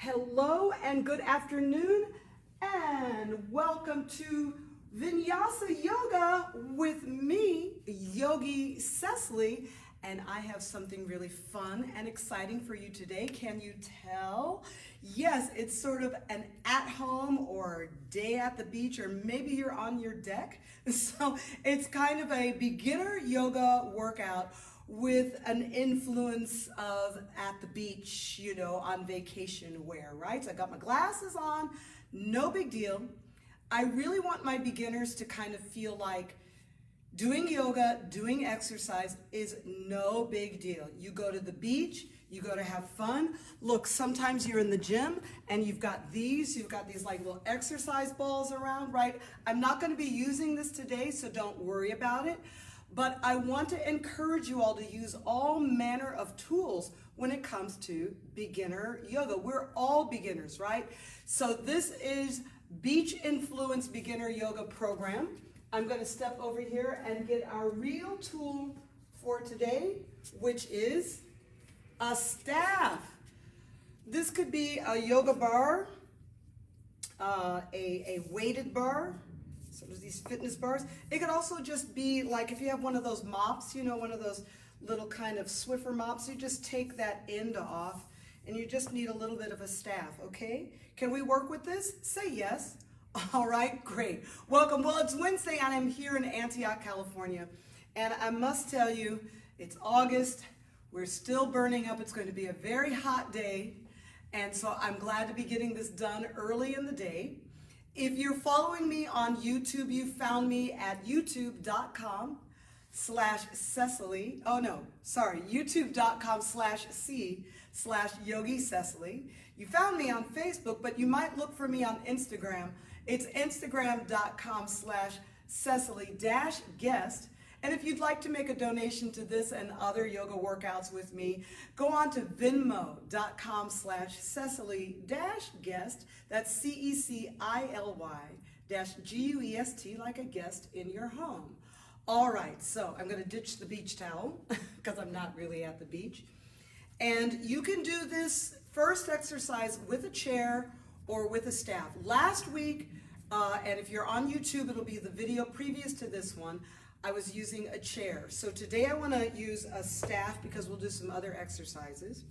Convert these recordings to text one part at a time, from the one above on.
Hello and good afternoon and welcome to Vinyasa Yoga with me, Yogi Cecily, and I have something really fun and exciting for you today. Can you tell? Yes, it's sort of an at-home or day at the beach, or maybe you're on your deck. So it's kind of a beginner yoga workout with an influence of at the beach, you know, on vacation wear, right? So I got my glasses on, no big deal. I really want my beginners to kind of feel like doing yoga, doing exercise is no big deal. You go to the beach, you go to have fun. Look, sometimes you're in the gym and you've got these like little exercise balls around, right? I'm not going to be using this today, so don't worry about it. But I want to encourage you all to use all manner of tools when it comes to beginner yoga. We're all beginners, right? So this is Beach Influence Beginner Yoga Program. I'm going to step over here and get our real tool for today, which is a staff. This could be a yoga bar, a weighted bar. So there's these fitness bars. It could also just be like if you have one of those mops, you know, one of those little kind of Swiffer mops, you just take that end off and you just need a little bit of a staff, okay? Can we work with this? Say yes. All right, great. Welcome. Well, it's Wednesday and I'm here in Antioch, California. And I must tell you, it's August. We're still burning up. It's going to be a very hot day. And so I'm glad to be getting this done early in the day. If you're following me on YouTube, you found me at youtube.com/Cecily. Oh no, sorry, youtube.com/C/Yogi Cecily. You found me on Facebook, but you might look for me on Instagram. It's instagram.com/Cecily-guest. And if you'd like to make a donation to this and other yoga workouts with me, go on to venmo.com/Cecily-guest. That's CECILY-GUEST, like a guest in your home. All right, so I'm going to ditch the beach towel because I'm not really at the beach. And you can do this first exercise with a chair or with a staff. Last week, and if you're on YouTube, it'll be the video previous to this one, I was using a chair. So today I want to use a staff because we'll do some other exercises.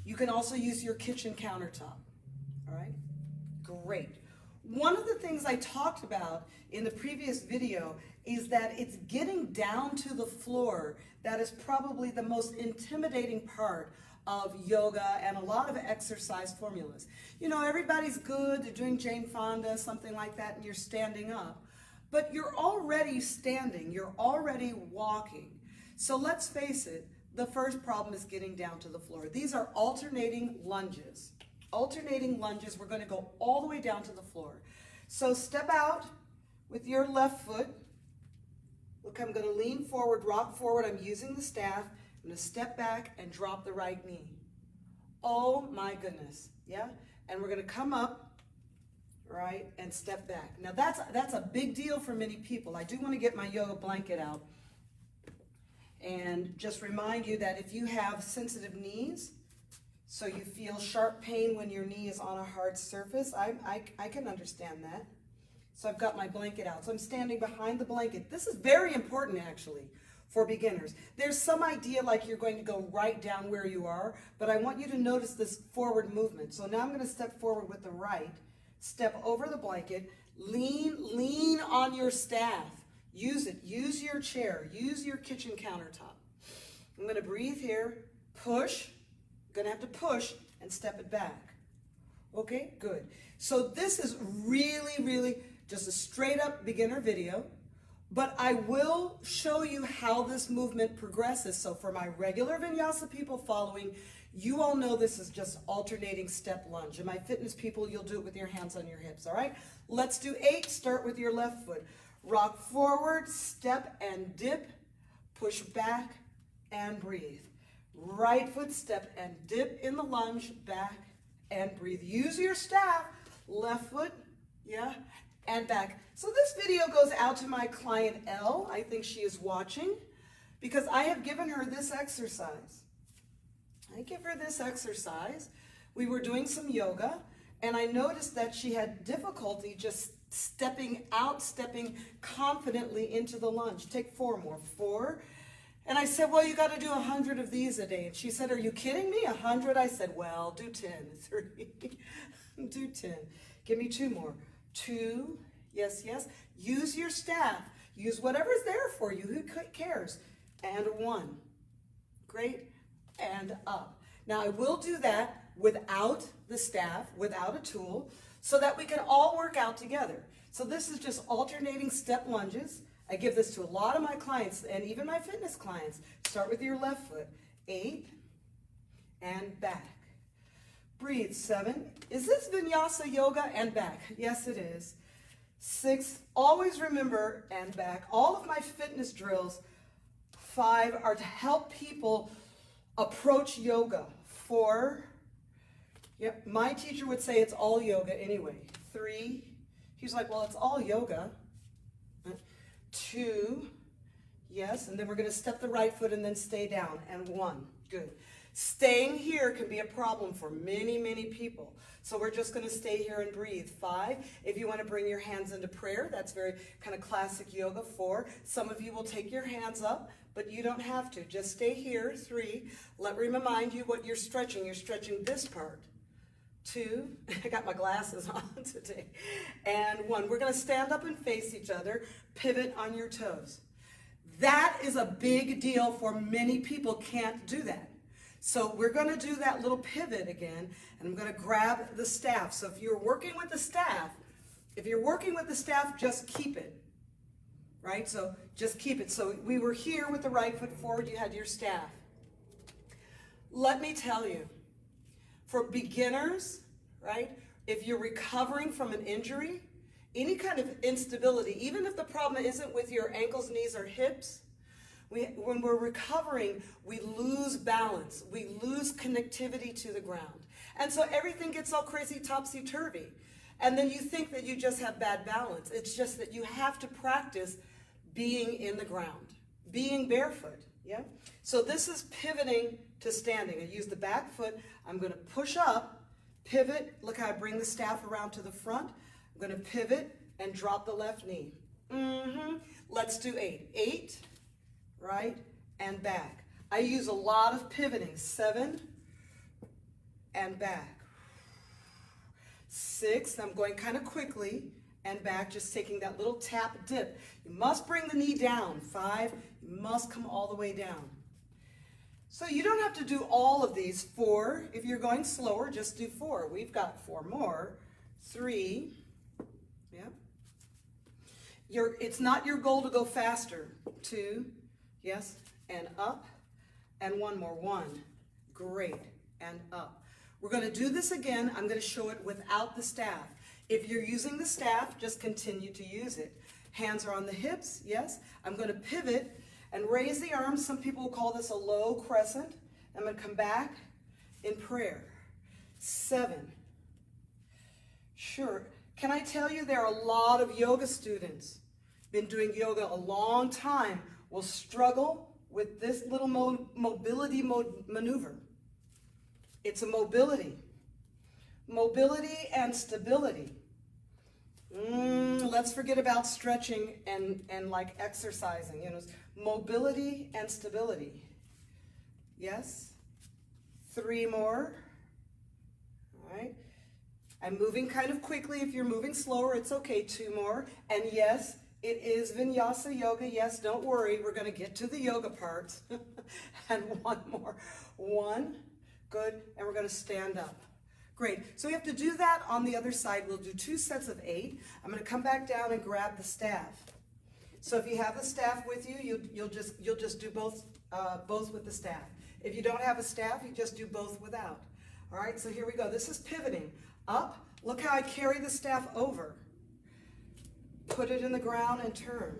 You can also use your kitchen countertop. All right, great. One of the things I talked about in the previous video is that it's getting down to the floor that is probably the most intimidating part of yoga and a lot of exercise formulas. You know, everybody's good, they're doing Jane Fonda, something like that, and you're standing up. But you're already standing, you're already walking. So let's face it, the first problem is getting down to the floor. These are alternating lunges. Alternating lunges, we're going to go all the way down to the floor. So step out with your left foot. Look, I'm going to lean forward, rock forward. I'm using the staff. I'm going to step back and drop the right knee. Oh my goodness, yeah? And we're going to come up, right, and step back. Now that's a big deal for many people. I do want to get my yoga blanket out and just remind you that if you have sensitive knees, so you feel sharp pain when your knee is on a hard surface, I can understand that. So I've got my blanket out. So I'm standing behind the blanket. This is very important actually for beginners. There's some idea like you're going to go right down where you are, but I want you to notice this forward movement. So now I'm going to step forward with the right, step over the blanket, lean on your staff. Use it, use your chair, use your kitchen countertop. I'm going to breathe here, push, I'm going to have to push and step it back. Okay, good. So this is really just a straight up beginner video, but I will show you how this movement progresses. So for my regular vinyasa people following, you all know this is just alternating step lunge. And my fitness people, you'll do it with your hands on your hips, all right? Let's do 8. Start with your left foot. Rock forward, step and dip, push back and breathe. Right foot, step and dip in the lunge, back and breathe. Use your staff, left foot, yeah, and back. So this video goes out to my client Elle. I think she is watching because I have given her this exercise. I give her this exercise we were doing some yoga, and I noticed that she had difficulty just stepping confidently into the lunge. Take 4 more. 4. And I said, well, you got to do 100 of these a day. And she said, are you kidding me? 100? I said, well, do 10. 3. Do 10. Give me 2 more. 2. Yes, yes. Use your staff. Use whatever's there for you. Who cares? And 1. Great. And up. Now, I will do that without the staff, without a tool, so that we can all work out together. So this is just alternating step lunges. I give this to a lot of my clients and even my fitness clients. Start with your left foot. 8 and back. Breathe. 7. Is this vinyasa yoga? And back. Yes, it is. 6. Always remember and back. All of my fitness drills, 5, are to help people approach yoga. 4. Yep, my teacher would say it's all yoga anyway. 3. He's like, well, it's all yoga. 2. Yes, and then we're going to step the right foot and then stay down. And 1. Good. Staying here can be a problem for many, many people. So we're just going to stay here and breathe. 5. If you want to bring your hands into prayer, that's very kind of classic yoga. 4. Some of you will take your hands up, but you don't have to. Just stay here. 3. Let me remind you what you're stretching. You're stretching this part. 2. I got my glasses on today. And 1. We're going to stand up and face each other. Pivot on your toes. That is a big deal for many people. Can't do that. So we're going to do that little pivot again, and I'm going to grab the staff. So if you're working with the staff, just keep it, right? So just keep it. So we were here with the right foot forward. You had your staff. Let me tell you, for beginners, right, if you're recovering from an injury, any kind of instability, even if the problem isn't with your ankles, knees, or hips, when we're recovering, we lose balance. We lose connectivity to the ground. And so everything gets all crazy topsy-turvy. And then you think that you just have bad balance. It's just that you have to practice being in the ground, being barefoot. Yeah? So this is pivoting to standing. I use the back foot. I'm going to push up, pivot. Look how I bring the staff around to the front. I'm going to pivot and drop the left knee. Let's do 8. 8. Right, and back. I use a lot of pivoting. 7, and back. 6, I'm going kind of quickly, and back, just taking that little tap dip. You must bring the knee down. 5, you must come all the way down. So you don't have to do all of these. 4, if you're going slower, just do 4. We've got 4 more. 3, yep. It's not your goal to go faster. 2, yes, and up, and 1 more. 1, great, and up. We're going to do this again. I'm going to show it without the staff. If you're using the staff, just continue to use it. Hands are on the hips, yes. I'm going to pivot and raise the arms. Some people will call this a low crescent. I'm going to come back in prayer. 7. Sure. Can I tell you there are a lot of yoga students, been doing yoga a long time, will struggle with this little mobility maneuver. It's a mobility. Mobility and stability. Let's forget about stretching and like exercising. You know, mobility and stability. Yes. 3 more. All right. I'm moving kind of quickly. If you're moving slower, it's okay. 2 more. And yes, it is vinyasa yoga. Yes, don't worry. We're going to get to the yoga part. And 1 more. 1. Good. And we're going to stand up. Great. So we have to do that on the other side. We'll do 2 sets of 8. I'm going to come back down and grab the staff. So if you have the staff with you, you'll just do both with the staff. If you don't have a staff, you just do both without. All right. So here we go. This is pivoting up. Look how I carry the staff over. Put it in the ground and turn.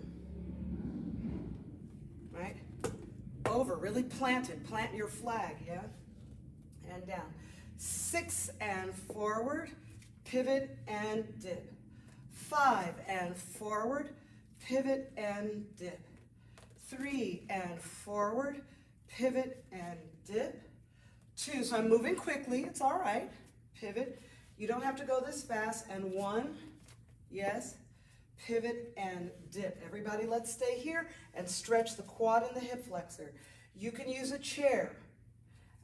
Right? Over, really plant it. Plant your flag, yeah? And down. 6 and forward, pivot and dip. 5 and forward, pivot and dip. 3 and forward, pivot and dip. 2. So I'm moving quickly. It's all right. Pivot. You don't have to go this fast. And 1. Yes. Pivot and dip. Everybody, let's stay here and stretch the quad and the hip flexor. You can use a chair,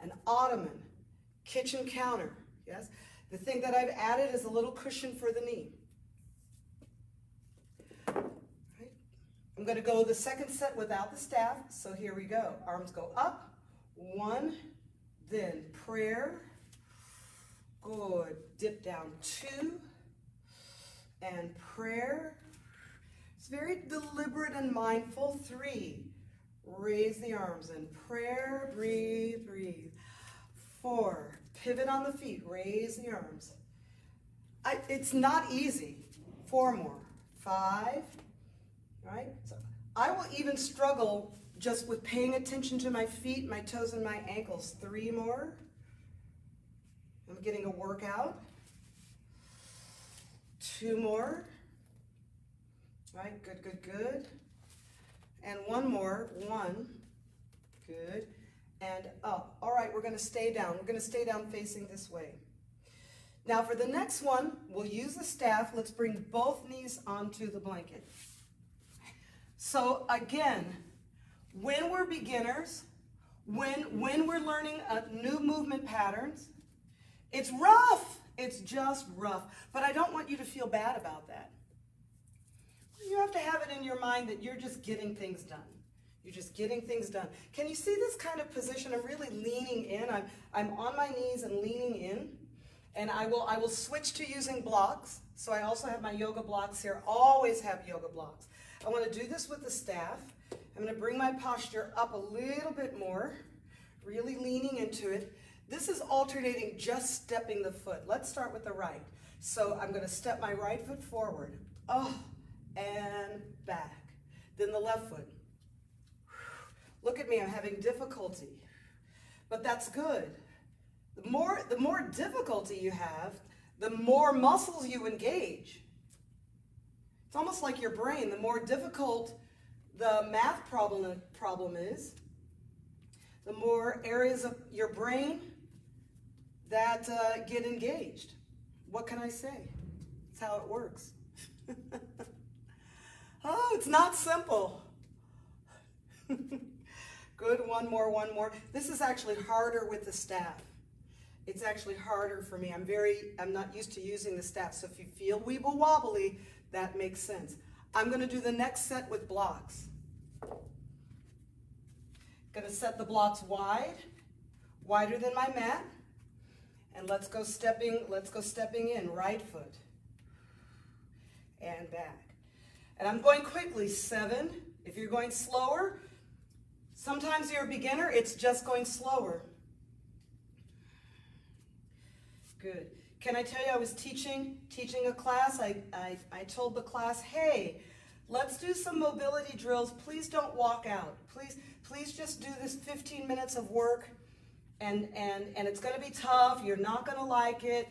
an ottoman, kitchen counter. Yes. The thing that I've added is a little cushion for the knee. Right. I'm going to go the second set without the staff. So here we go. Arms go up. 1, then prayer. Good. Dip down. 2, and prayer. It's very deliberate and mindful. 3, raise the arms and prayer. Breathe, breathe. 4, pivot on the feet. Raise the arms. It's not easy. 4 more. 5, right? So I will even struggle just with paying attention to my feet, my toes, and my ankles. 3 more. I'm getting a workout. 2 more. Right, good, good, good. And 1 more. 1. Good. And up. All right, we're going to stay down. We're going to stay down facing this way. Now for the next one, we'll use the staff. Let's bring both knees onto the blanket. So again, when we're beginners, when we're learning new movement patterns, it's rough. It's just rough. But I don't want you to feel bad about that. You have to have it in your mind that you're just getting things done. You're just getting things done. Can you see this kind of position? I'm really leaning in. I'm on my knees and leaning in. And I will switch to using blocks. So I also have my yoga blocks here. Always have yoga blocks. I want to do this with the staff. I'm going to bring my posture up a little bit more, really leaning into it. This is alternating just stepping the foot. Let's start with the right. So I'm going to step my right foot forward. Oh, and back. Then the left foot. Look at me, I'm having difficulty. But that's good. The more difficulty you have, the more muscles you engage. It's almost like your brain. The more difficult the math problem is, the more areas of your brain that get engaged. What can I say? It's how it works. Oh, it's not simple. Good, 1 more, 1 more. This is actually harder with the staff. It's actually harder for me. I'm not used to using the staff, so if you feel weeble wobbly, that makes sense. I'm going to do the next set with blocks. Going to set the blocks wide, wider than my mat, and let's go stepping in. Right foot and back. And I'm going quickly. 7. If you're going slower, sometimes you're a beginner, it's just going slower. Good. Can I tell you, I was teaching a class. I told the class, hey, let's do some mobility drills. Please don't walk out. Please just do this 15 minutes of work, and it's going to be tough. You're not going to like it.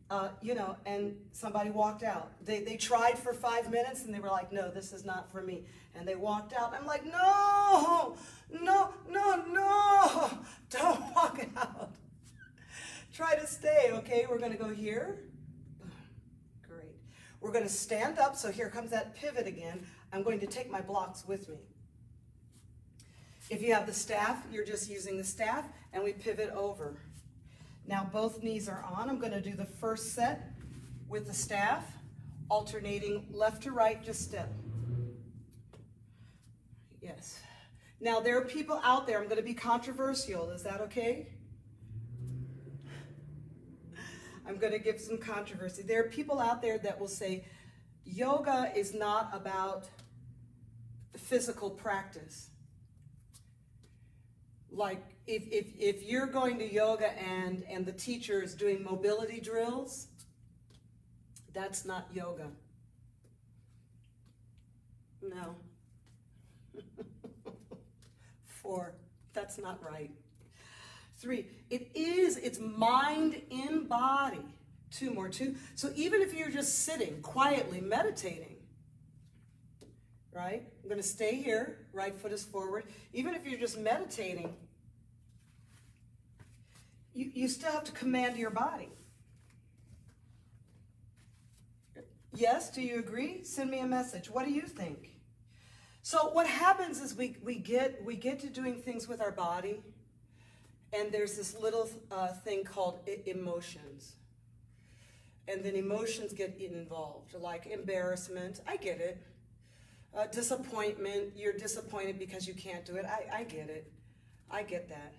And somebody walked out. They tried for 5 minutes and they were like, no, this is not for me. And they walked out. I'm like, no, don't walk out. Try to stay, okay? We're going to go here. Great. We're going to stand up. So here comes that pivot again. I'm going to take my blocks with me. If you have the staff, you're just using the staff, and we pivot over. Now both knees are on. I'm going to do the first set with the staff, alternating left to right, just step. Yes. Now there are people out there, I'm going to be controversial. Is that okay? I'm going to give some controversy. There are people out there that will say, yoga is not about physical practice. Like if you're going to yoga and the teacher is doing mobility drills, that's not yoga. No. 4, that's not right. 3, it's mind in body. 2 more, 2. So even if you're just sitting quietly meditating, right? I'm going to stay here, right foot is forward. Even if you're just meditating, you still have to command your body. Yes, do you agree? Send me a message. What do you think? So what happens is we get to doing things with our body, and there's this little thing called emotions. And then emotions get involved, like embarrassment. I get it. Disappointment. You're disappointed because you can't do it. I get it. I get that.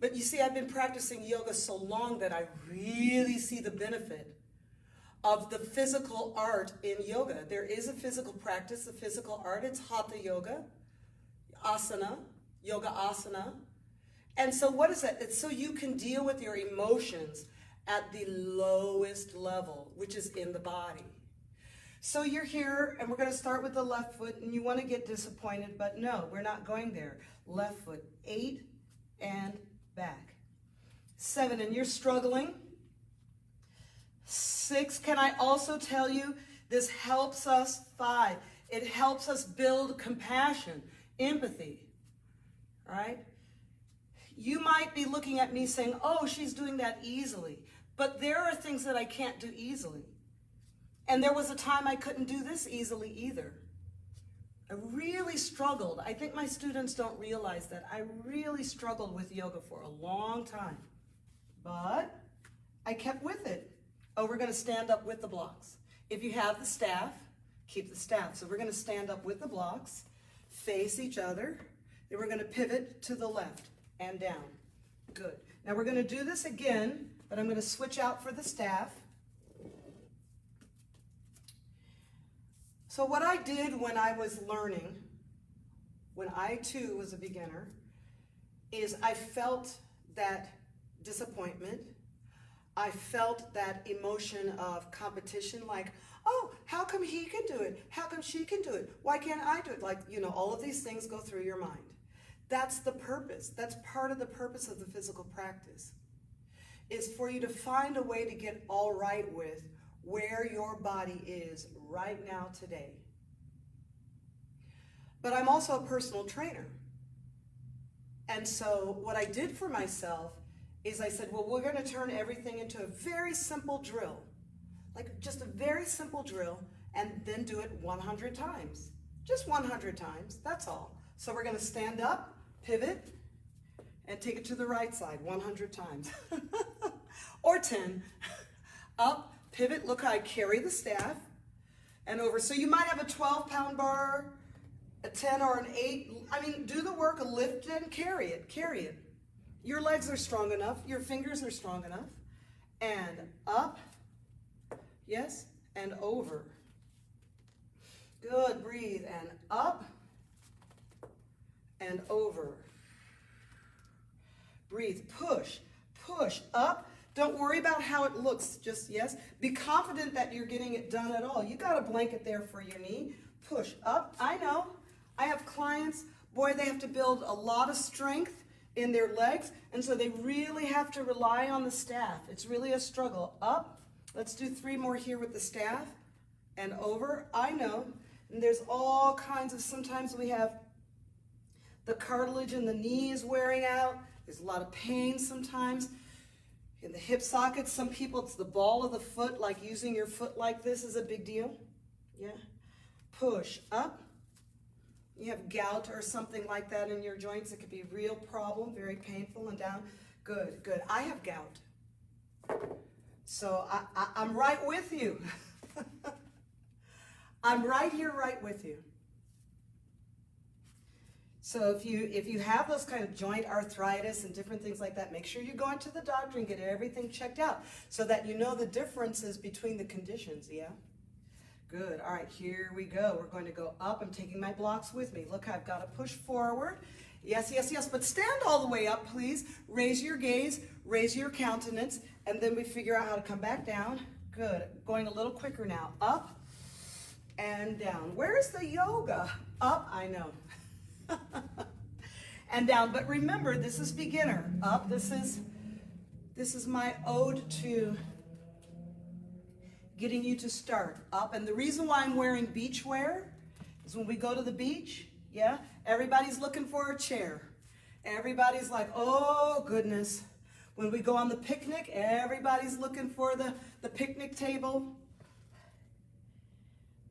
But you see, I've been practicing yoga so long that I really see the benefit of the physical art in yoga. There is a physical practice, a physical art. It's hatha yoga, asana, yoga asana. And so what is that? It's so you can deal with your emotions at the lowest level, which is in the body. So you're here, and we're going to start with the left foot, and you want to get disappointed, but no, we're not going there. Left foot, 8 and back. 7, and you're struggling. 6, can I also tell you, this helps us. 5, it helps us build compassion, empathy, all right? You might be looking at me saying, oh, she's doing that easily, but there are things that I can't do easily. And there was a time I couldn't do this easily either. I really struggled. I think my students don't realize that. I really struggled with yoga for a long time, but I kept with it. Oh, we're going to stand up with the blocks. If you have the staff, keep the staff. So we're going to stand up with the blocks, face each other. Then we're going to pivot to the left and down. Good. Now we're going to do this again, but I'm going to switch out for the staff. So what I did when I was learning, when I too was a beginner, is I felt that disappointment. I felt that emotion of competition, like, oh, how come he can do it? How come she can do it? Why can't I do it? Like, you know, all of these things go through your mind. That's the purpose. That's part of the purpose of the physical practice, is for you to find a way to get all right with where your body is right now today. But I'm also a personal trainer. And so what I did for myself is I said, well, we're going to turn everything into a very simple drill, like just a very simple drill, and then do it 100 times. Just 100 times, that's all. So we're going to stand up, pivot, and take it to the right side 100 times. Or 10. Up, pivot, look how I carry the staff, and over. So you might have a 12-pound bar, a 10 or an 8. I mean, do the work, lift it and carry it, carry it. Your legs are strong enough, your fingers are strong enough. And up, yes, and over. Good, breathe, and up, and over. Breathe, push, push, up. Don't worry about how it looks, just yes. Be confident that you're getting it done at all. You got a blanket there for your knee. Push, up, I know. I have clients, boy, they have to build a lot of strength in their legs, and so they really have to rely on the staff. It's really a struggle. Up, let's do 3 more here with the staff, and over, I know. And there's all kinds of, sometimes we have the cartilage in the knee is wearing out. There's a lot of pain sometimes. In the hip sockets, some people, it's the ball of the foot, like using your foot like this is a big deal. Yeah. Push, up. You have gout or something like that in your joints, it could be a real problem, very painful, and down. Good, good. I have gout. So I'm right with you. I'm right here, right with you. So if you have those kind of joint arthritis and different things like that, make sure you go into the doctor and get everything checked out so that you know the differences between the conditions, yeah? Good. All right, here we go. We're going to go up. I'm taking my blocks with me. Look, I've got to push forward. Yes, yes, yes. But stand all the way up, please. Raise your gaze, raise your countenance, and then we figure out how to come back down. Good. Going a little quicker now. Up and down. Where's the yoga? Up, I know. And down. But remember, this is beginner. Up, this is my ode to getting you to start. Up. And the reason why I'm wearing beach wear is when we go to the beach, yeah, everybody's looking for a chair. Everybody's like, oh goodness, When we go on the picnic, everybody's looking for the picnic table.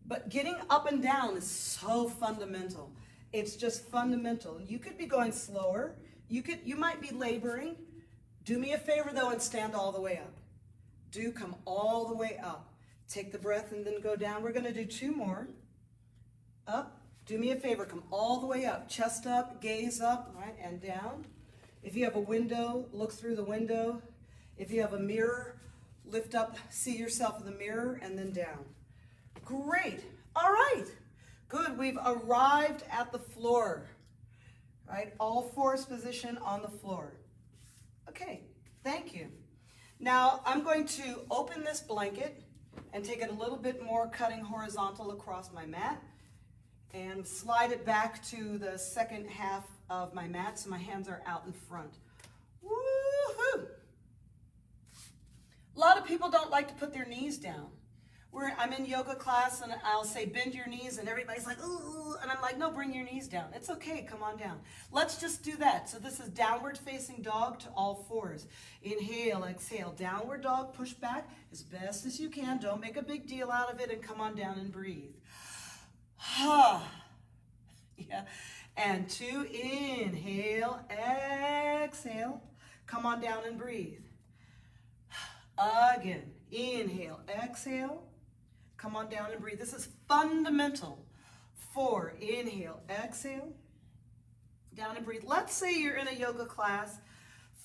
But getting up and down is so fundamental. It's just fundamental. You could be going slower. You might be laboring. Do me a favor though and stand all the way up. Do come all the way up. Take the breath and then go down. We're going to do 2 more. Up. Do me a favor, come all the way up. Chest up, gaze up, right, and down. If you have a window, look through the window. If you have a mirror, lift up, see yourself in the mirror, and then down. Great. All right. Good. We've arrived at the floor. Right? All fours position on the floor. Okay. Thank you. Now, I'm going to open this blanket and take it a little bit more, cutting horizontal across my mat, and slide it back to the second half of my mat so my hands are out in front. Woohoo! A lot of people don't like to put their knees down. I'm in yoga class and I'll say bend your knees and everybody's like, ooh, and I'm like, no, bring your knees down. It's okay, come on down. Let's just do that. So this is downward facing dog to all fours. Inhale, exhale, downward dog, push back as best as you can. Don't make a big deal out of it and come on down and breathe. Yeah. And 2, inhale, exhale, come on down and breathe. Again, inhale, exhale, come on down and breathe. This is fundamental. 4, inhale, exhale, down and breathe. Let's say you're in a yoga class,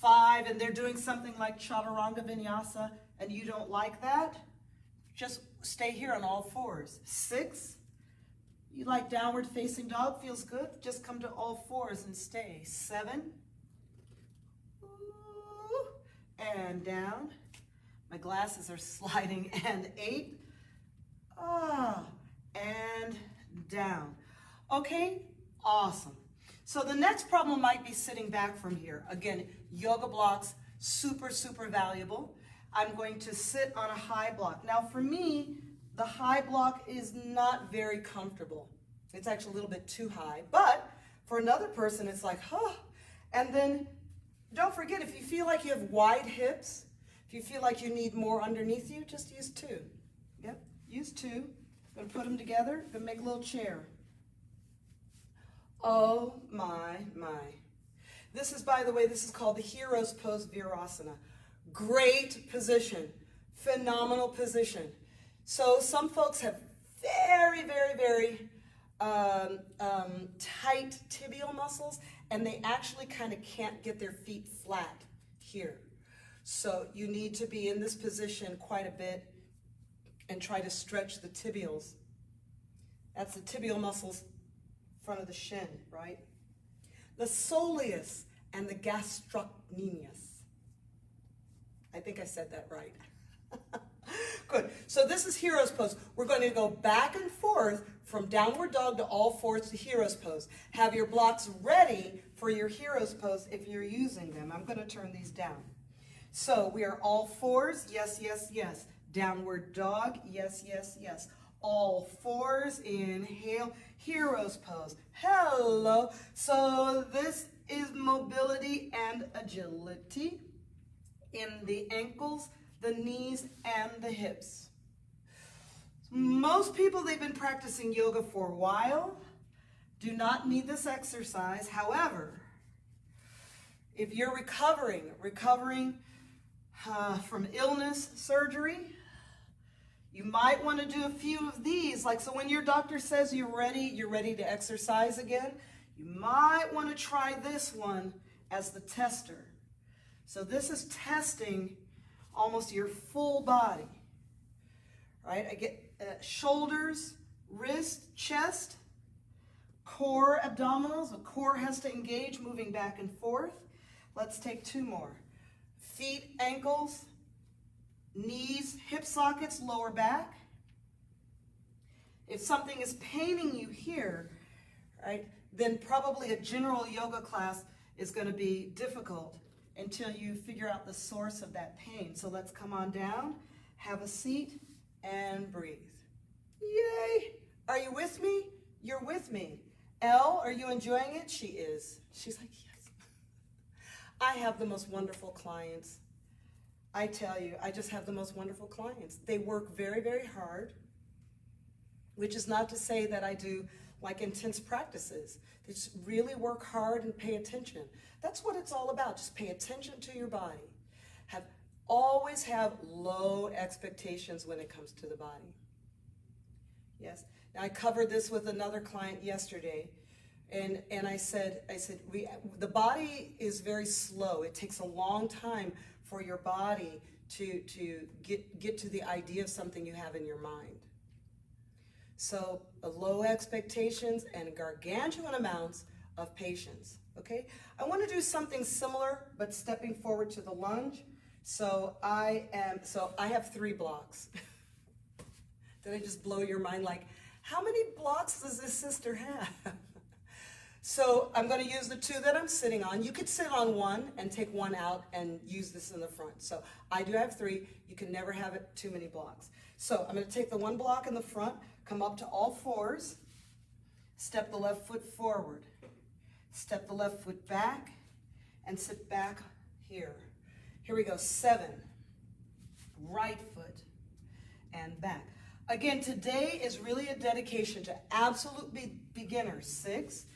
5, and they're doing something like chaturanga vinyasa, and you don't like that, just stay here on all fours. 6, you like downward facing dog, feels good, just come to all fours and stay. 7, and down. My glasses are sliding. And 8, and down. Okay, awesome. So the next problem might be sitting back from here. Again, yoga blocks, super, super valuable. I'm going to sit on a high block. Now for me, the high block is not very comfortable. It's actually a little bit too high, but for another person, it's like, And then don't forget, if you feel like you have wide hips, if you feel like you need more underneath you, just use 2. Yep, use 2. I'm gonna put them together, gonna make a little chair. Oh my. This is, by the way, this is called the Hero's Pose Virasana. Great position, phenomenal position. So some folks have very, very, very tight tibial muscles, and they actually kind of can't get their feet flat here. So you need to be in this position quite a bit and try to stretch the tibials. That's the tibial muscles, front of the shin, right? The soleus and the gastrocnemius. I think I said that right. Good. So this is Hero's Pose. We're going to go back and forth from downward dog to all fours to Hero's Pose. Have your blocks ready for your Hero's Pose if you're using them. I'm going to turn these down. So we are all fours. Yes, yes, yes. Downward dog. Yes, yes, yes. All fours. Inhale. Hero's Pose. Hello. So this is mobility and agility in the ankles, the knees, and the hips. Most people, they've been practicing yoga for a while, do not need this exercise. However, if you're recovering from illness, surgery, you might want to do a few of these. Like, so when your doctor says you're ready to exercise again, you might want to try this one as the tester. So this is testing almost your full body, right? I get shoulders, wrist, chest, core, abdominals. The core has to engage, moving back and forth. Let's take 2 more. Feet, ankles, knees, hip sockets, lower back. If something is paining you here, right, then probably a general yoga class is going to be difficult until you figure out the source of that pain. So let's come on down, have a seat, and breathe. Yay! Are you with me? You're with me. Elle, are you enjoying it? She is. She's like, yes. I have the most wonderful clients. I tell you, I just have the most wonderful clients. They work very, very hard, which is not to say that I do like intense practices. They just really work hard and pay attention. That's what it's all about. Just pay attention to your body. Always have low expectations when it comes to the body. Yes. Now, I covered this with another client yesterday, and I said the body is very slow. It takes a long time for your body to get to the idea of something you have in your mind. So low expectations and gargantuan amounts of patience. Okay, I want to do something similar, but stepping forward to the lunge. So I have 3 blocks. Did I just blow your mind? Like, how many blocks does this sister have? So I'm going to use the 2 that I'm sitting on. You could sit on 1 and take 1 out and use this in the front. So I do have 3. You can never have it too many blocks. So I'm going to take the 1 block in the front, come up to all 4s, step the left foot forward, step the left foot back, and sit back here. Here we go, 7, right foot, and back. Again, today is really a dedication to absolute beginners, 6,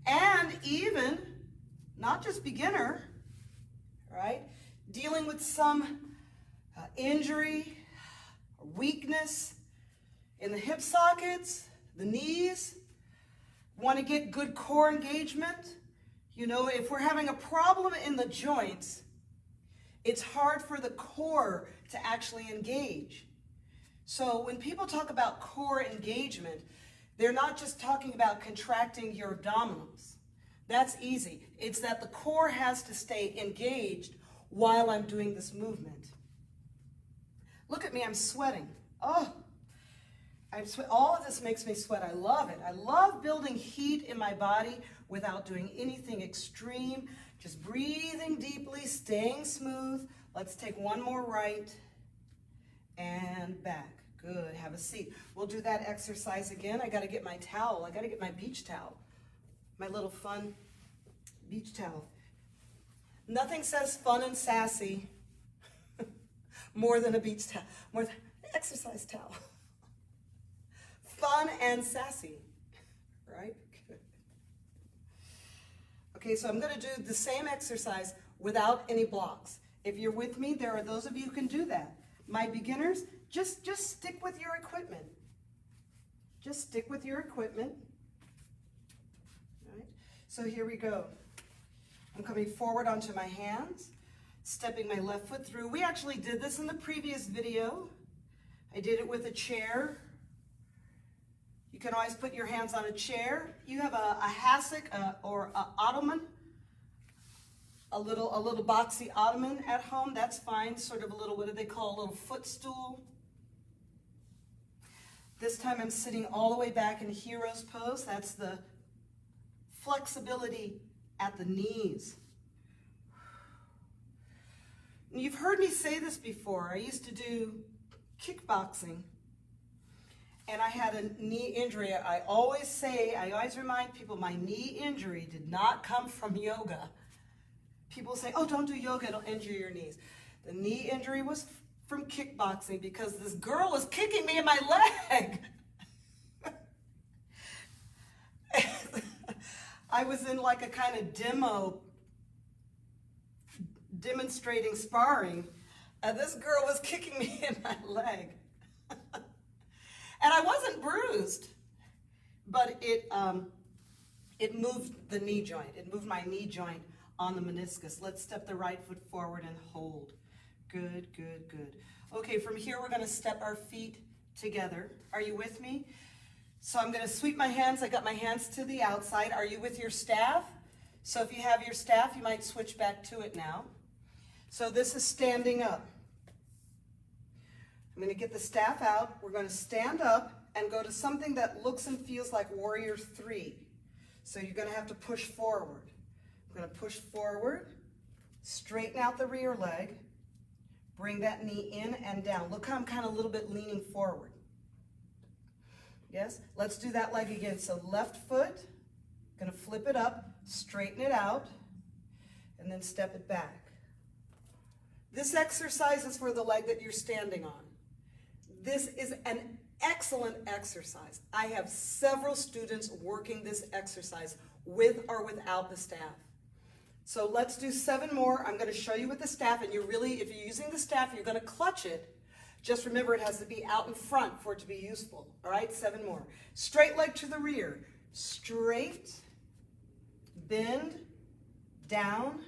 and even, not just beginner, right? Dealing with some injury, weakness in the hip sockets, the knees, want to get good core engagement. You know, if we're having a problem in the joints, it's hard for the core to actually engage. So when people talk about core engagement, they're not just talking about contracting your abdominals. That's easy. It's that the core has to stay engaged while I'm doing this movement. Look at me, I'm sweating. Oh, all of this makes me sweat. I love it. I love building heat in my body without doing anything extreme. Just breathing deeply, staying smooth. Let's take 1 more right and back. Good, have a seat. We'll do that exercise again. I gotta get my towel. I gotta get my beach towel. My little fun beach towel. Nothing says fun and sassy more than a beach towel, more than an exercise towel. Fun and sassy, right? Good. Okay, so I'm gonna do the same exercise without any blocks. If you're with me, there are those of you who can do that. My beginners, just stick with your equipment. Just stick with your equipment. All right. So here we go. I'm coming forward onto my hands, stepping my left foot through. We actually did this in the previous video. I did it with a chair. You can always put your hands on a chair. You have a hassock or an ottoman, a little boxy ottoman at home, that's fine. Sort of a little, what do they call, a little footstool. This time I'm sitting all the way back in hero's pose. That's the flexibility at the knees. You've heard me say this before. I used to do kickboxing, and I had a knee injury. I always remind people my knee injury did not come from yoga. People say, oh, don't do yoga, it'll injure your knees. The knee injury was from kickboxing because this girl was kicking me in my leg. I was in like a kind of demonstrating sparring, and this girl was kicking me in my leg. And I wasn't bruised, but it moved the knee joint. It moved my knee joint on the meniscus. Let's step the right foot forward and hold. Good, good, good. Okay, from here we're going to step our feet together. Are you with me? So I'm going to sweep my hands. I got my hands to the outside. Are you with your staff? So if you have your staff, you might switch back to it now. So this is standing up. I'm going to get the staff out. We're going to stand up and go to something that looks and feels like Warrior 3. So you're going to have to push forward. I'm going to push forward, straighten out the rear leg, bring that knee in and down. Look how I'm kind of a little bit leaning forward. Yes? Let's do that leg again. So left foot, going to flip it up, straighten it out, and then step it back. This exercise is for the leg that you're standing on. This is an excellent exercise. I have several students working this exercise with or without the staff. So let's do 7 more. I'm going to show you with the staff, and if you're using the staff, you're going to clutch it. Just remember it has to be out in front for it to be useful. All right, 7 more. Straight leg to the rear. Straight, bend, down,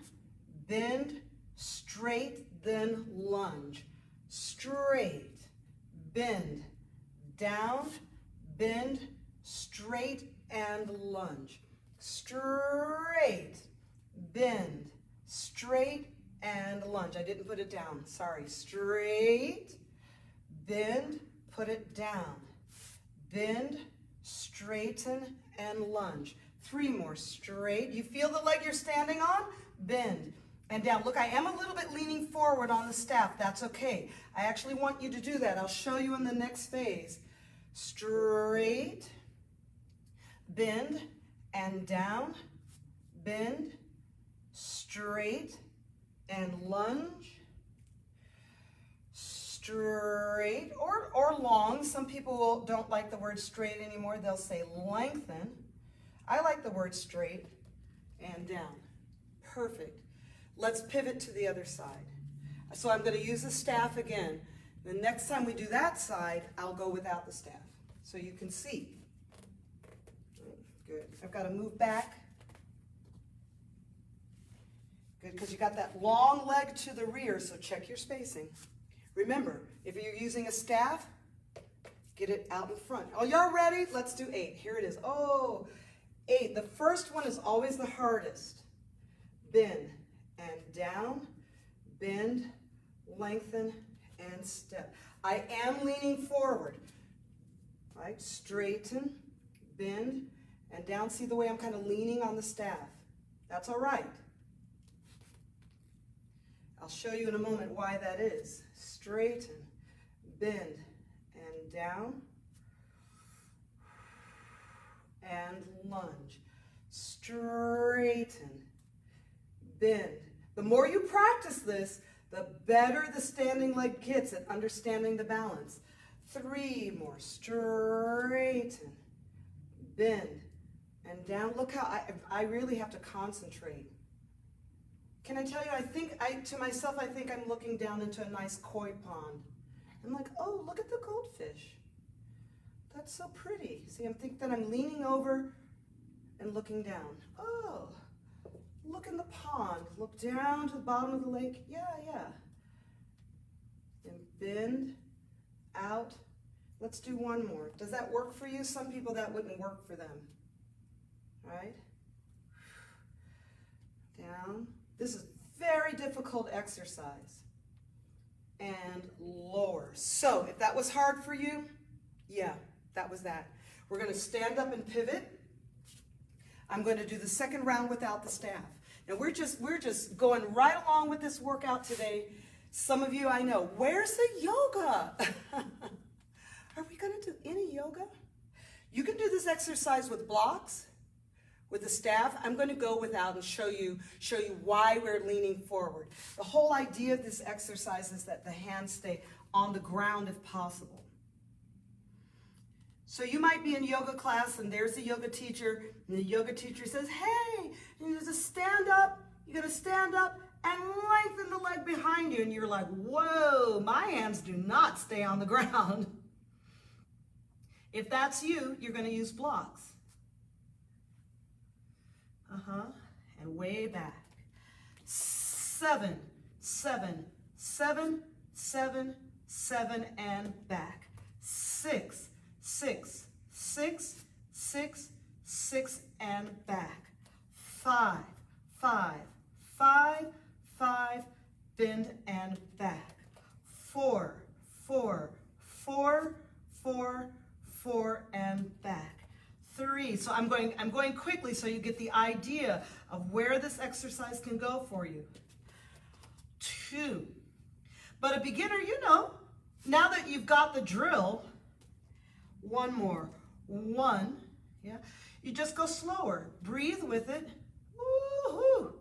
bend, straight, then lunge. Straight, bend, down, bend, straight, and lunge. Straight, bend, straight, and lunge. I didn't put it down, sorry. Straight, bend, put it down. Bend, straighten, and lunge. 3 more. Straight. You feel the leg you're standing on? Bend and down. Look, I am a little bit leaning forward on the staff. That's okay. I actually want you to do that. I'll show you in the next phase. Straight, bend, and down. Bend, straight, and lunge. Straight or long. Some people don't like the word straight anymore. They'll say lengthen. I like the word straight and down. Perfect. Let's pivot to the other side. So I'm going to use the staff again. The next time we do that side, I'll go without the staff so you can see. Good. I've got to move back. Good, because you got that long leg to the rear, so check your spacing. Remember, if you're using a staff, get it out in front. Oh, y'all ready? Let's do 8. Here it is. Oh, 8. The first one is always the hardest. Bend and down, bend, lengthen, and step. I am leaning forward. Right? Straighten, bend, and down. See the way I'm kind of leaning on the staff? That's all right. I'll show you in a moment why that is. Straighten, bend, and down, and lunge. Straighten, bend. The more you practice this, the better the standing leg gets at understanding the balance. 3 more. Straighten, bend, and down. Look how I really have to concentrate. Can I tell you, to myself, I think I'm looking down into a nice koi pond. I'm like, oh, look at the goldfish. That's so pretty. See, I'm thinking that I'm leaning over and looking down. Oh, look in the pond. Look down to the bottom of the lake. Yeah. And bend out. Let's do 1 more. Does that work for you? Some people that wouldn't work for them. Right? Down. This is very difficult exercise. And lower. So if that was hard for you, yeah, that was that. We're going to stand up and pivot. I'm going to do the second round without the staff. Now we're just going right along with this workout today. Some of you I know, where's the yoga? Are we going to do any yoga? You can do this exercise with blocks. With the staff, I'm going to go without and show you why we're leaning forward. The whole idea of this exercise is that the hands stay on the ground if possible. So you might be in yoga class and there's a yoga teacher, and the yoga teacher says, hey, you need to stand up. You're going to stand up and lengthen the leg behind you. And you're like, whoa, my hands do not stay on the ground. If that's you, you're going to use blocks. And way back. 7, 7, 7, 7, 7, and back. 6, 6, 6, 6, 6, and back. 5, 5, 5, 5, bend and back. 4, 4, 4, 4, 4, and back. 3. So I'm going quickly so you get the idea of where this exercise can go for you. 2. But a beginner, now that you've got the drill, 1 more. 1. Yeah. You just go slower. Breathe with it. Woo-hoo.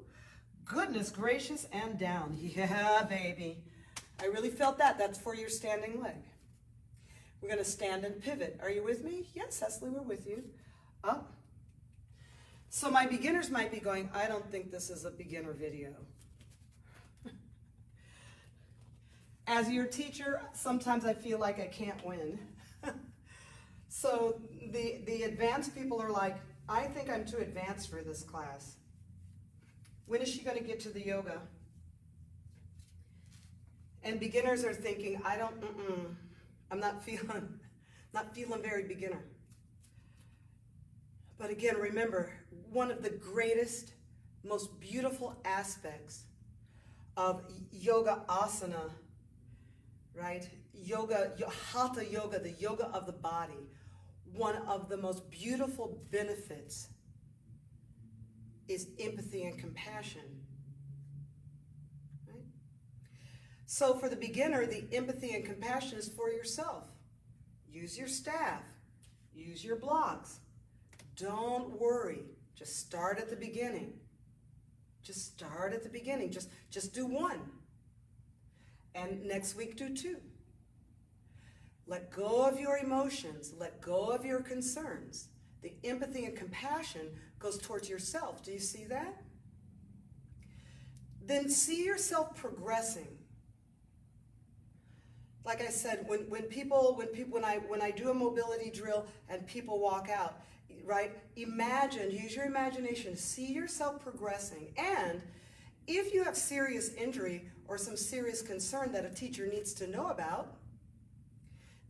Goodness gracious, and down. Yeah, baby. I really felt that. That's for your standing leg. We're going to stand and pivot. Are you with me? Yes, Cecily, we're with you. Up. So my beginners might be going, I don't think this is a beginner video. As your teacher, sometimes I feel like I can't win. So the advanced people are like, I think I'm too advanced for this class. When is she going to get to the yoga? And beginners are thinking, I'm not feeling very beginner. But again, remember, one of the greatest, most beautiful aspects of yoga asana, right? Yoga, hatha yoga, the yoga of the body, one of the most beautiful benefits is empathy and compassion. Right? So for the beginner, the empathy and compassion is for yourself. Use your staff. Use your blocks. Don't worry. Just start at the beginning. Just start at the beginning. Just do one. And next week, do two. Let go of your emotions. Let go of your concerns. The empathy and compassion goes towards yourself. Do you see that? Then see yourself progressing. Like I said, when I do a mobility drill and people walk out, right? Imagine, use your imagination, see yourself progressing. And if you have serious injury or some serious concern that a teacher needs to know about,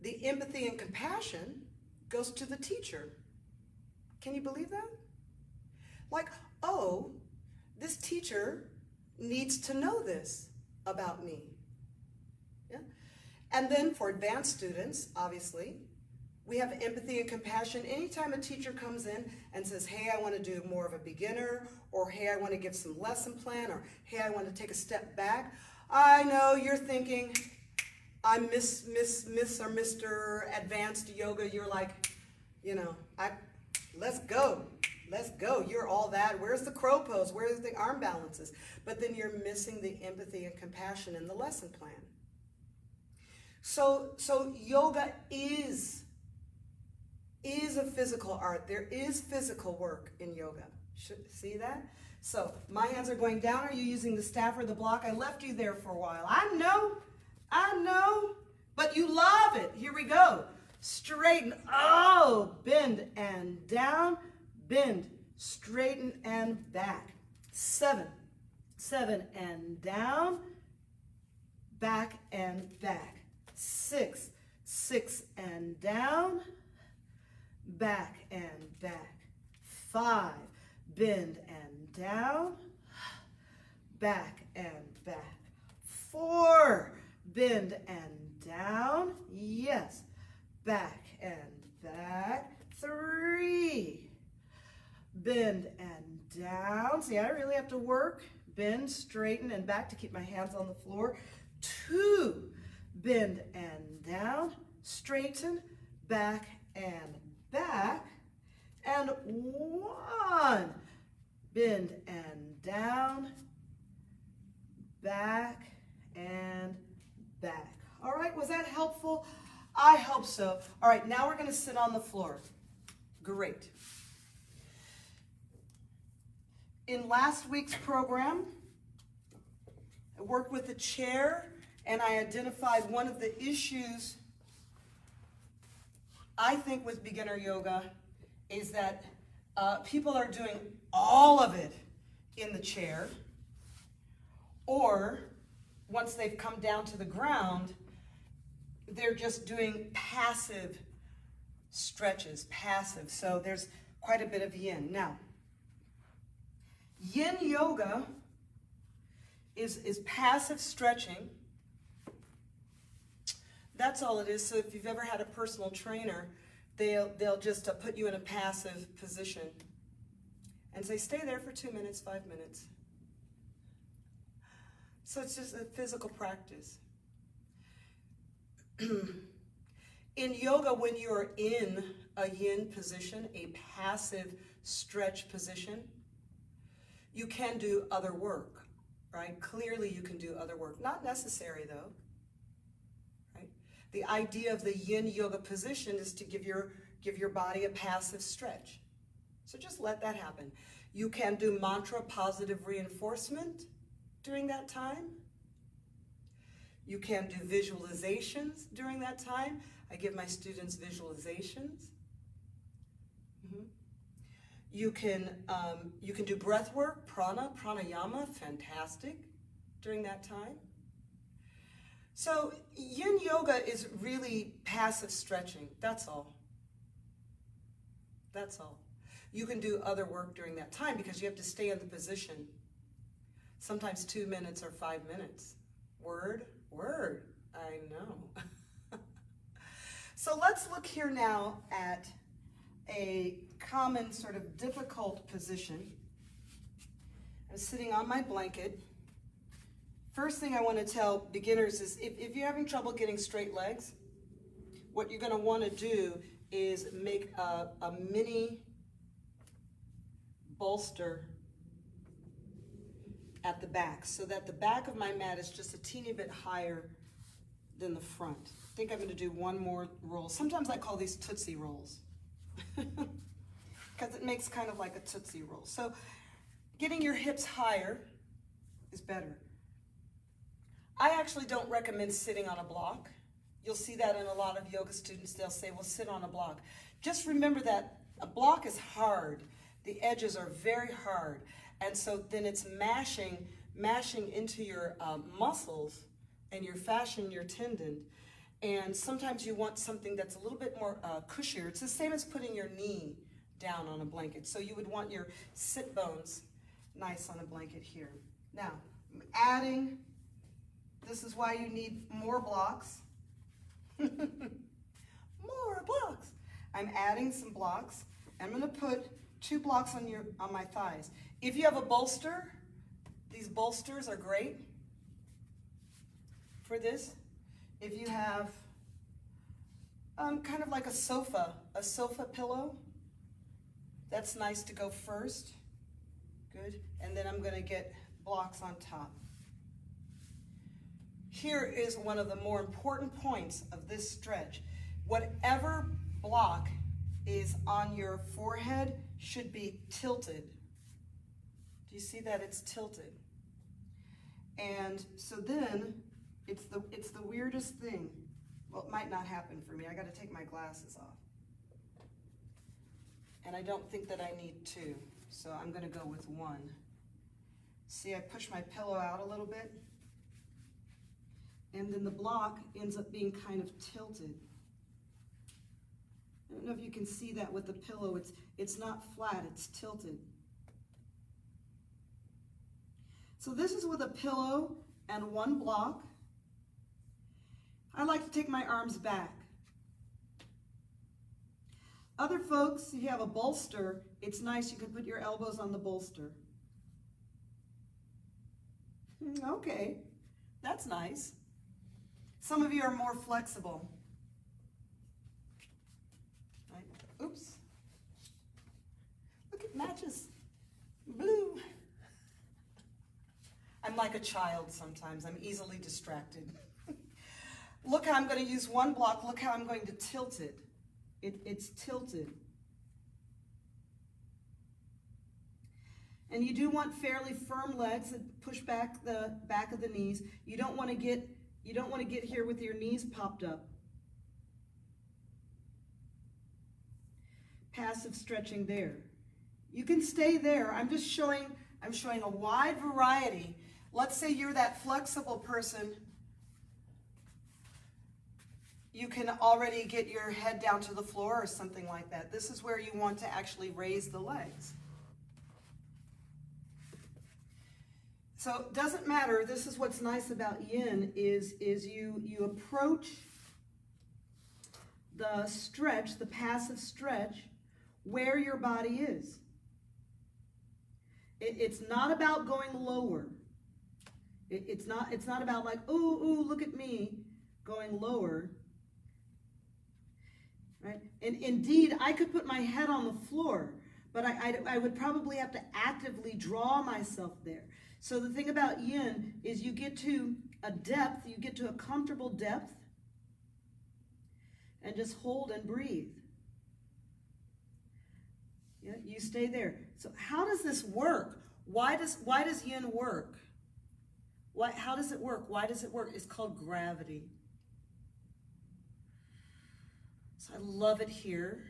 the empathy and compassion goes to the teacher. Can you believe that? Like, oh, this teacher needs to know this about me. Yeah? And then for advanced students, obviously, we have empathy and compassion. Anytime a teacher comes in and says, hey, I want to do more of a beginner, or hey, I want to give some lesson plan, or hey, I want to take a step back, I know you're thinking, I'm Miss or Mr. Advanced Yoga. You're like, let's go. Let's go. You're all that. Where's the crow pose? Where's the arm balances? But then you're missing the empathy and compassion in the lesson plan. So yoga is a physical art. There is physical work in yoga. See that? So my hands are going down. Are you using the staff or the block? I left you there for a while. I know, but you love it. Here we go. Straighten. Oh, bend and down. Bend, straighten and back. 7 and down. Back and back. 6 and down. Back and back. 5, bend and down. Back and back. 4, bend and down. Yes. Back and back. 3, bend and down. See, I really have to work. Bend, straighten, and back to keep my hands on the floor. 2, bend and down. Straighten, back and back. And 1, bend and down. Back and back. All right, was that helpful? I hope so. All right, now we're going to sit on the floor. Great. In last week's program, I worked with a chair and I identified one of the issues I think with beginner yoga is that people are doing all of it in the chair, or once they've come down to the ground, they're just doing passive stretches, passive. So there's quite a bit of yin. Now, yin yoga is passive stretching. That's all it is. So if you've ever had a personal trainer, they'll just put you in a passive position and say, stay there for 2 minutes, 5 minutes. So it's just a physical practice. In yoga, when you're in a yin position, a passive stretch position, you can do other work. right? Clearly you can do other work. Not necessary though, right? The idea of the yin yoga position is to give your body a passive stretch. So just let that happen. You can do mantra positive reinforcement during that time. You can do visualizations during that time. I give my students visualizations. You can do breath work, pranayama, fantastic during that time. So yin yoga is really passive stretching, that's all. That's all. You can do other work during that time because you have to stay in the position. Sometimes 2 minutes or 5 minutes. Word, I know. So let's look here now at a common sort of difficult position. I'm sitting on my blanket. First thing I want to tell beginners is if you're having trouble getting straight legs, what you're going to want to do is make a mini bolster at the back so that the back of my mat is just a teeny bit higher than the front. I think I'm going to do one more roll. Sometimes I call these Tootsie Rolls because it makes kind of like a Tootsie Roll. So getting your hips higher is better. I actually don't recommend sitting on a block. You'll see that in a lot of yoga students. They'll say, well, sit on a block. Just remember that a block is hard. The edges are very hard. And so then it's mashing into your muscles and your fascia and your tendon. And sometimes you want something that's a little bit more cushier. It's the same as putting your knee down on a blanket. So you would want your sit bones nice on a blanket here. Now, I'm adding, this is why you need more blocks. More blocks. I'm adding some blocks. I'm going to put 2 blocks on my thighs. If you have a bolster, these bolsters are great for this. If you have kind of like a sofa pillow, that's nice to go first. Good. And then I'm going to get blocks on top. Here is one of the more important points of this stretch. Whatever block is on your forehead should be tilted. Do you see that it's tilted? And so then it's the weirdest thing. Well, it might not happen for me. I got to take my glasses off. And I don't think that I need 2, so I'm going to go with 1. See, I push my pillow out a little bit, and then the block ends up being kind of tilted. I don't know if you can see that with the pillow. It's not flat, it's tilted. So this is with a pillow and 1 block. I like to take my arms back. Other folks, if you have a bolster, it's nice, you can put your elbows on the bolster. Okay, that's nice. Some of you are more flexible. Right? Oops. Look, it matches. Blue. I'm like a child sometimes. I'm easily distracted. Look how I'm going to use 1 block. Look how I'm going to tilt it. It's tilted. And you do want fairly firm legs that push back the back of the knees. You don't want to get here with your knees popped up. Passive stretching there. You can stay there. I'm showing a wide variety. Let's say you're that flexible person. You can already get your head down to the floor or something like that. This is where you want to actually raise the legs. So it doesn't matter. This is what's nice about yin is you approach the stretch, the passive stretch, where your body is. It's not about going lower. It's not about like, ooh, look at me, going lower. Right? And indeed, I could put my head on the floor, but I would probably have to actively draw myself there. So the thing about yin is you get to a depth, you get to a comfortable depth, and just hold and breathe. Yeah, you stay there. So how does this work? Why does yin work? How does it work? Why does it work? It's called gravity. So I love it here.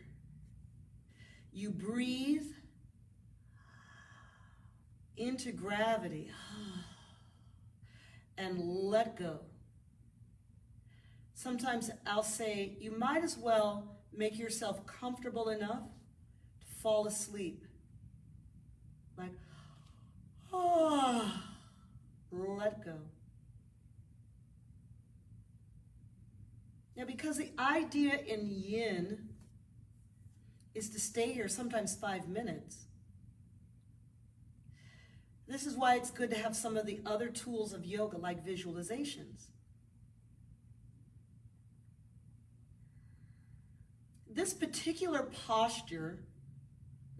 You breathe into gravity and let go. Sometimes I'll say, you might as well make yourself comfortable enough to fall asleep. Like, let go. Now, because the idea in yin is to stay here sometimes 5 minutes. This is why it's good to have some of the other tools of yoga, like visualizations. This particular posture,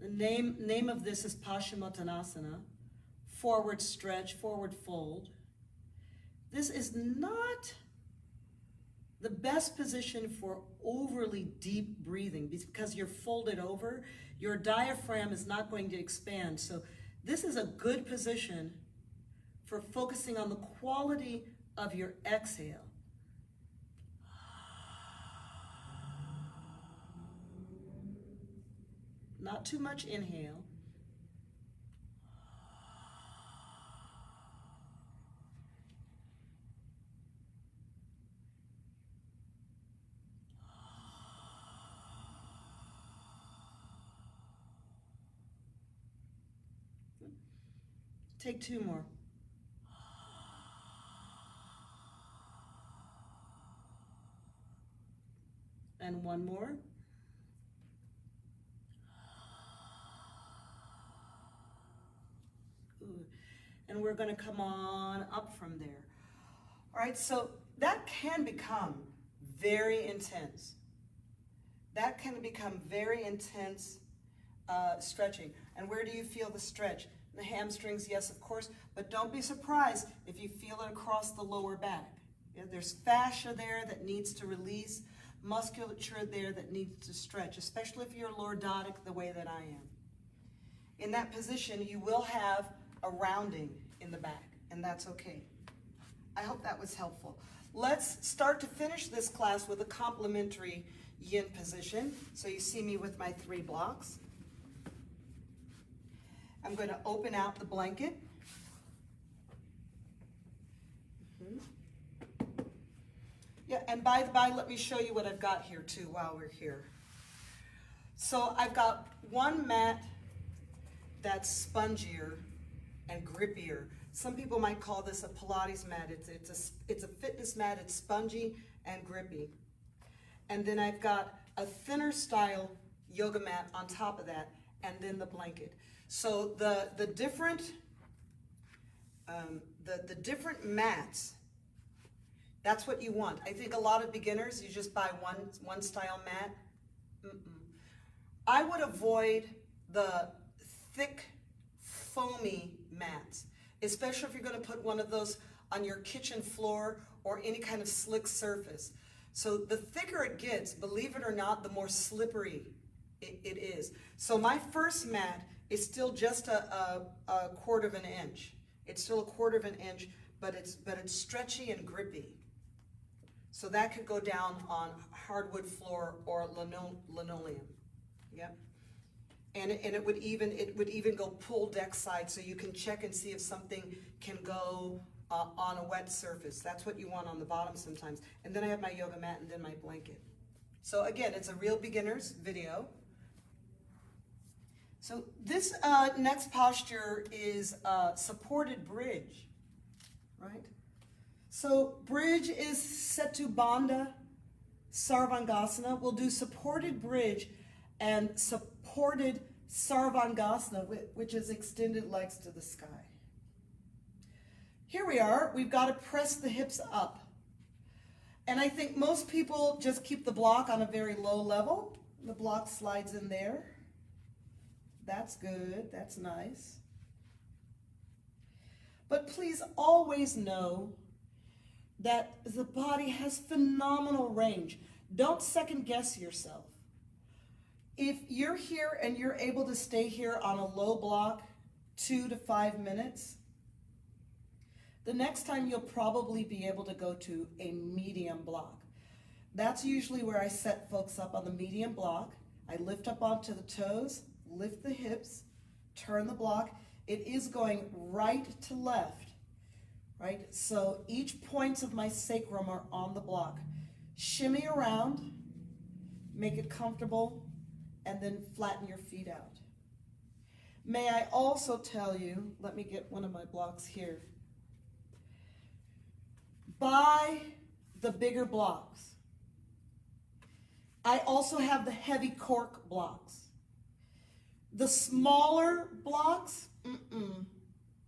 the name of this is Pasha Matanasana, forward stretch, forward fold. This is not the best position for overly deep breathing because you're folded over. Your diaphragm is not going to expand. So this is a good position for focusing on the quality of your exhale. Not too much inhale. Take 2 more. And 1 more. Ooh. And we're going to come on up from there. All right, so that can become very intense. That can become very intense stretching. And where do you feel the stretch? The hamstrings, yes, of course, but don't be surprised if you feel it across the lower back. Yeah, there's fascia there that needs to release, musculature there that needs to stretch, especially if you're lordotic the way that I am. In that position, you will have a rounding in the back, and that's okay. I hope that was helpful. Let's start to finish this class with a complementary yin position. So you see me with my 3 blocks. I'm going to open out the blanket. Yeah, and by the by, let me show you what I've got here too while we're here. So I've got one mat that's spongier and grippier. Some people might call this a Pilates mat. It's a fitness mat. It's spongy and grippy. And then I've got a thinner style yoga mat on top of that, and then the blanket. So the different mats, that's what you want. I think a lot of beginners, you just buy one style mat. I would avoid the thick, foamy mats, especially if you're going to put one of those on your kitchen floor or any kind of slick surface. So the thicker it gets, believe it or not, the more slippery it is. So my first mat is still just a 1/4 of an inch. It's still a 1/4 of an inch, but it's stretchy and grippy. So that could go down on hardwood floor or linoleum. Yeah. And it would even go pull deck side, so you can check and see if something can go on a wet surface. That's what you want on the bottom sometimes. And then I have my yoga mat and then my blanket. So again, it's a real beginner's video. So this next posture is supported bridge, right? So bridge is Setu Bandha Sarvangasana. We'll do supported bridge and supported Sarvangasana, which is extended legs to the sky. Here we are. We've got to press the hips up. And I think most people just keep the block on a very low level. The block slides in there. That's good. That's nice. But please always know that the body has phenomenal range. Don't second guess yourself. If you're here and you're able to stay here on a low block 2 to 5 minutes, the next time you'll probably be able to go to a medium block. That's usually where I set folks up on the medium block. I lift up onto the toes, lift the hips, turn the block. It is going right to left, right? So each point of my sacrum are on the block. Shimmy around, make it comfortable, and then flatten your feet out. May I also tell you, let me get one of my blocks here. Buy the bigger blocks. I also have the heavy cork blocks. The smaller blocks,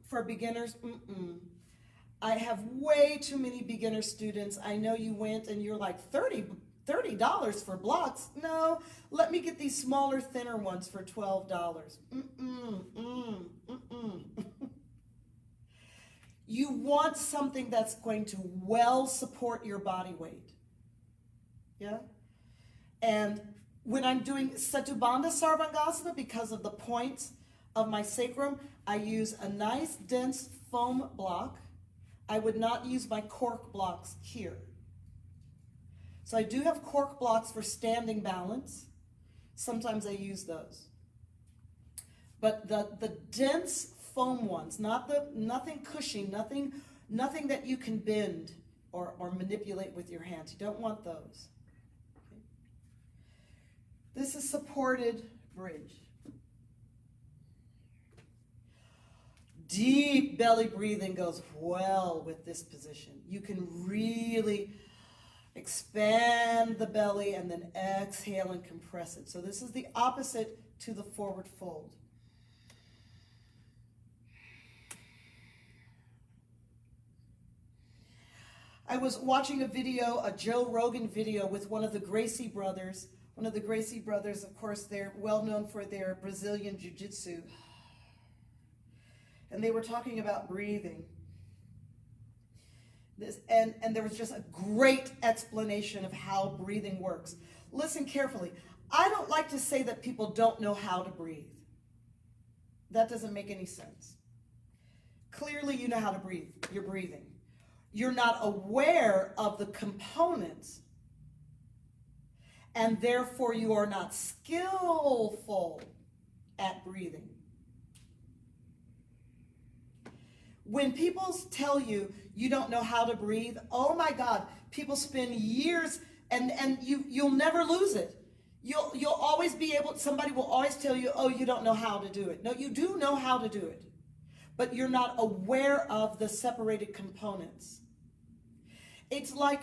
for beginners, I have way too many beginner students. I know you went and you're like $30 for blocks. No, let me get these smaller, thinner ones for $12. You want something that's going to well support your body weight. Yeah? And when I'm doing Setubandha Sarvangasana, because of the points of my sacrum, I use a nice dense foam block. I would not use my cork blocks here. So I do have cork blocks for standing balance. Sometimes I use those. But the dense foam ones, nothing cushy, nothing that you can bend or manipulate with your hands. You don't want those. Okay. This is supported bridge. Deep belly breathing goes well with this position. You can really expand the belly and then exhale and compress it. So this is the opposite to the forward fold. I was watching a video, a Joe Rogan video with one of the Gracie brothers. One of the Gracie brothers, of course, they're well known for their Brazilian Jiu-Jitsu. And they were talking about breathing. And there was just a great explanation of how breathing works. Listen carefully. I don't like to say that people don't know how to breathe. That doesn't make any sense. Clearly you know how to breathe. You're breathing. You're not aware of the components, and therefore you are not skillful at breathing. When people tell you you don't know how to breathe, oh my God, people spend years and you'll never lose it. You'll always be able, somebody will always tell you, oh, you don't know how to do it. No, you do know how to do it, but you're not aware of the separated components. It's like,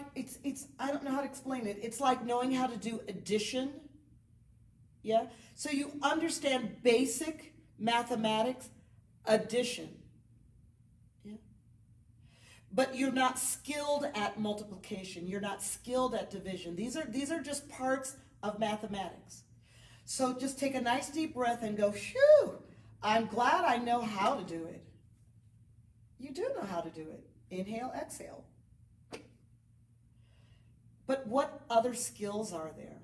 I don't know how to explain it. It's like knowing how to do addition. Yeah? So you understand basic mathematics, addition. Yeah? But you're not skilled at multiplication. You're not skilled at division. These are just parts of mathematics. So just take a nice deep breath and go, phew, I'm glad I know how to do it. You do know how to do it. Inhale, exhale. But what other skills are there?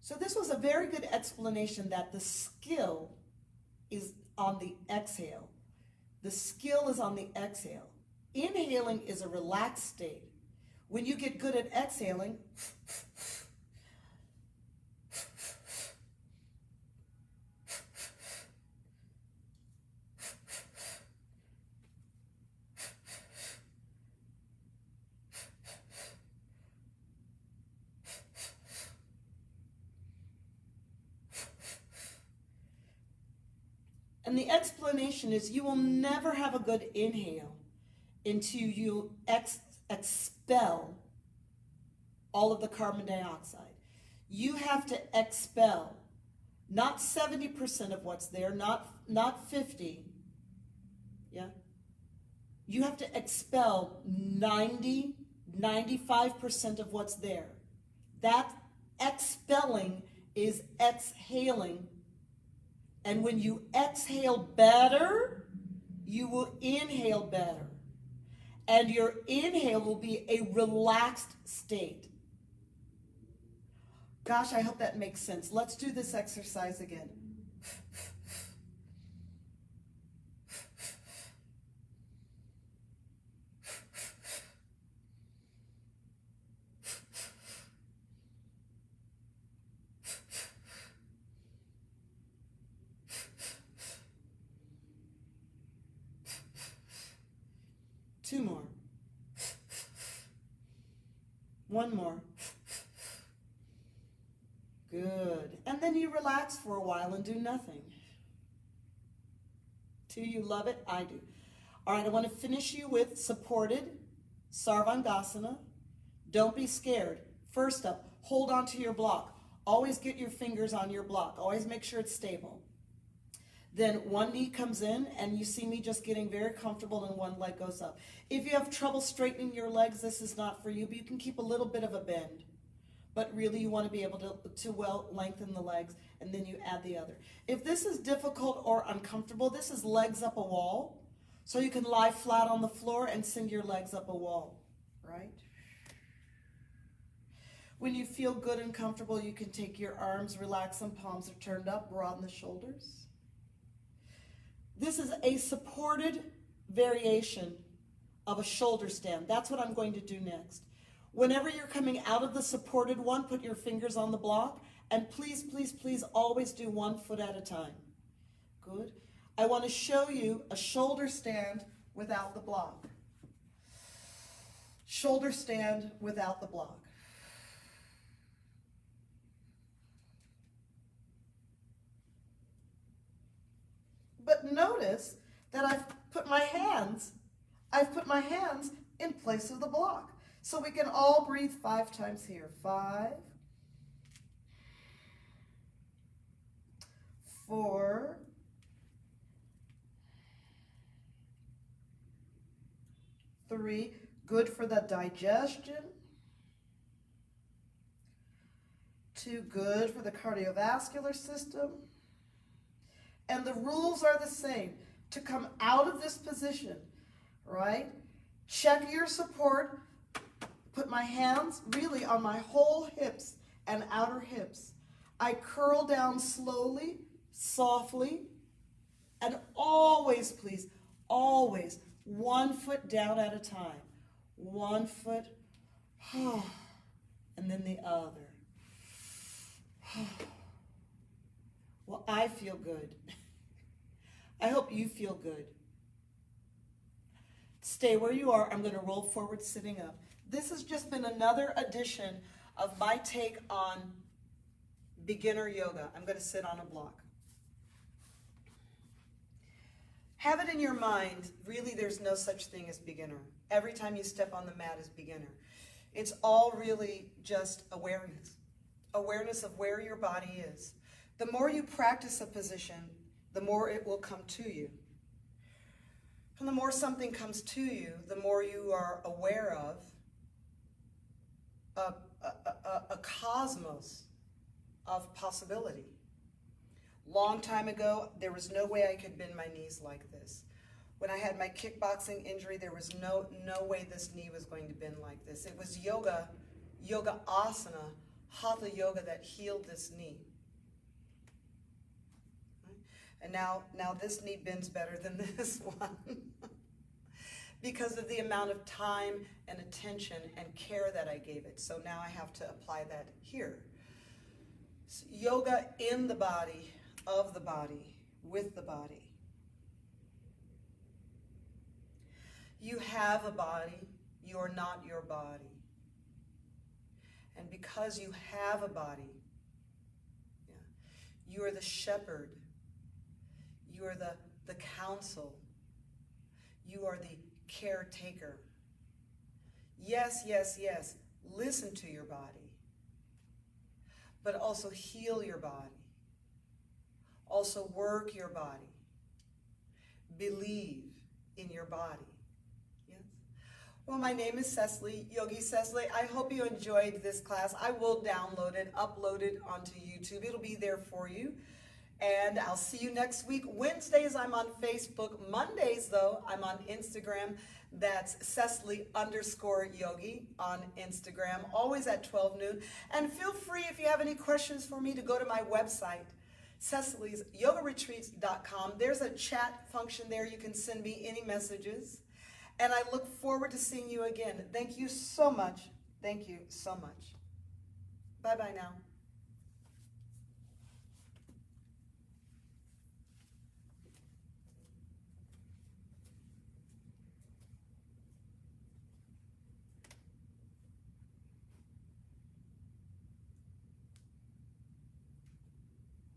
So this was a very good explanation that the skill is on the exhale. The skill is on the exhale. Inhaling is a relaxed state. When you get good at exhaling, and the explanation is you will never have a good inhale until you expel all of the carbon dioxide. You have to expel not 70% of what's there, not 50. Yeah? You have to expel 90, 95% of what's there. That expelling is exhaling. And when you exhale better, you will inhale better. And your inhale will be a relaxed state. Gosh, I hope that makes sense. Let's do this exercise again. Two more. One more. Good. And then you relax for a while and do nothing. Do you love it? I do. All right, I want to finish you with supported Sarvangasana. Don't be scared. First up, hold on to your block. Always get your fingers on your block. Always make sure it's stable. Then one knee comes in, and you see me just getting very comfortable, and one leg goes up. If you have trouble straightening your legs, this is not for you, but you can keep a little bit of a bend. But really, you want to be able to well lengthen the legs, and then you add the other. If this is difficult or uncomfortable, this is legs up a wall. So you can lie flat on the floor and send your legs up a wall, right? When you feel good and comfortable, you can take your arms, relax them, palms are turned up, broaden the shoulders. This is a supported variation of a shoulder stand. That's what I'm going to do next. Whenever you're coming out of the supported one, put your fingers on the block, and please, please, please always do 1 foot at a time. Good. I want to show you a shoulder stand without the block. Shoulder stand without the block. But notice that I've put my hands in place of the block. So we can all breathe 5 times here. 5, 4, 3, good for the digestion. 2, good for the cardiovascular system. And the rules are the same. To come out of this position, right? Check your support. Put my hands really on my whole hips and outer hips. I curl down slowly, softly, and always, please, always 1 foot down at a time. 1 foot, and then the other. Well, I feel good. I hope you feel good. Stay where you are. I'm going to roll forward sitting up. This has just been another edition of my take on beginner yoga. I'm going to sit on a block. Have it in your mind, really there's no such thing as beginner. Every time you step on the mat is beginner. It's all really just awareness. Awareness of where your body is. The more you practice a position, the more it will come to you. And the more something comes to you, the more you are aware of a cosmos of possibility. Long time ago, there was no way I could bend my knees like this. When I had my kickboxing injury, there was no way this knee was going to bend like this. It was yoga asana, hatha yoga that healed this knee. And now this knee bends better than this one because of the amount of time and attention and care that I gave it. So now I have to apply that here. So yoga in the body, of the body, with the body. You have a body, you are not your body. And because you have a body, you are the shepherd. You are the counsel. You are the caretaker. Yes, yes, yes. Listen to your body. But also heal your body. Also work your body. Believe in your body. Yes? Well, my name is Cecily, Yogi Cecily. I hope you enjoyed this class. I will download it, upload it onto YouTube. It'll be there for you. And I'll see you next week. Wednesdays, I'm on Facebook. Mondays, though, I'm on Instagram. That's Cecily_Yogi on Instagram, always at 12 noon. And feel free, if you have any questions for me, to go to my website, Cecily'sYogaRetreats.com. There's a chat function there. You can send me any messages. And I look forward to seeing you again. Thank you so much. Thank you so much. Bye-bye now.